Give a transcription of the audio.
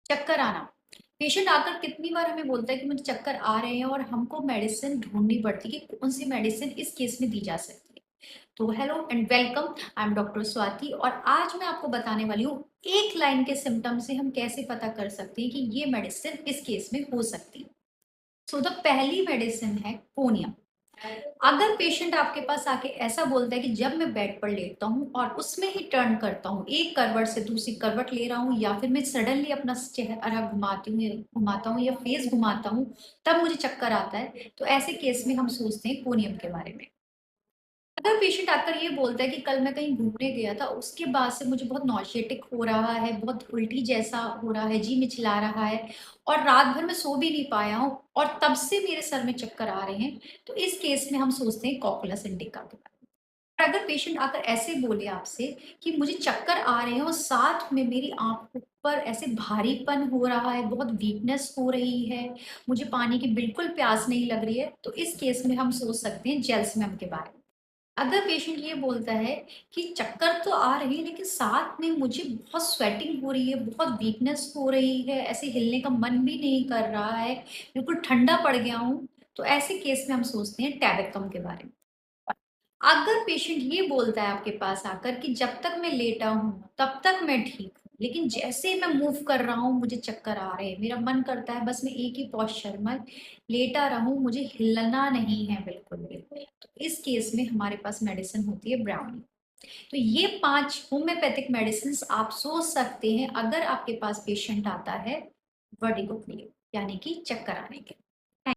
चक्कर आना। पेशेंट आकर कितनी बार हमें बोलता है कि मुझे चक्कर आ रहे हैं और हमको मेडिसिन ढूँढनी पड़ती है कि कौन-सी मेडिसिन इस केस में दी जा सकती है। तो hello and welcome, I am doctor Swati और आज मैं आपको बताने वाली हूँ एक लाइन के सिम्पटम से हम कैसे पता कर सकते हैं कि ये मेडिसिन इस केस में हो सकती है। सो द पहली मेडिसिन है पोनियम। अगर पेशेंट आपके पास आके ऐसा बोलता है कि जब मैं बेड पर लेटता हूँ और उसमें ही टर्न करता हूँ, एक करवट से दूसरी करवट ले रहा हूँ या फिर मैं सडनली अपना चेहरा घुमाता हूँ या फेस घुमाता हूँ, तब मुझे चक्कर आता है, तो ऐसे केस में हम सोचते हैं पोनियम के बारे में। अगर पेशेंट आकर ये बोलता है कि कल मैं कहीं घूमने गया था, उसके बाद से मुझे बहुत नॉसिएटिक हो रहा है, बहुत उल्टी जैसा हो रहा है, जी मिचला रहा है और रात भर मैं सो भी नहीं पाया हूँ और तब से मेरे सर में चक्कर आ रहे हैं, तो इस केस में हम सोचते हैं कॉकुलस इंडिका के बारे में। और अगर पेशेंट आकर ऐसे बोले आपसे कि मुझे चक्कर आ रहे हैं और साथ में मेरी आँखों पर ऐसे भारीपन हो रहा है, बहुत वीकनेस हो रही है, मुझे पानी की बिल्कुल प्यास नहीं लग रही है, तो इस केस में हम सोच सकते हैं जेल्समम के बारे में। अगर पेशेंट ये बोलता है कि चक्कर तो आ रही है लेकिन साथ में मुझे बहुत स्वेटिंग हो रही है, बहुत वीकनेस हो रही है, ऐसे हिलने का मन भी नहीं कर रहा है, बिल्कुल ठंडा पड़ गया हूँ, तो ऐसे केस में हम सोचते हैं टैबेकम के बारे में। अगर पेशेंट ये बोलता है आपके पास आकर कि जब तक मैं लेटा हूँ, तब तक मैं ठीक हूँ, लेकिन जैसे ही मैं मूव कर रहा हूँ, मुझे चक्कर आ रहे हैं, मेरा मन करता है बस मैं एक ही पोस्चर में लेटा रहूँ, मुझे हिलना नहीं है बिल्कुल भी। तो इस केस में हमारे पास मेडिसिन होती है ब्राउनी। तो ये 5 होम्योपैथिक मेडिसिन्स आप सोच सकते हैं अगर आपके पास पेशेंट आता है वर्टिगो के लिए, यानी कि चक्कर आने के लिए।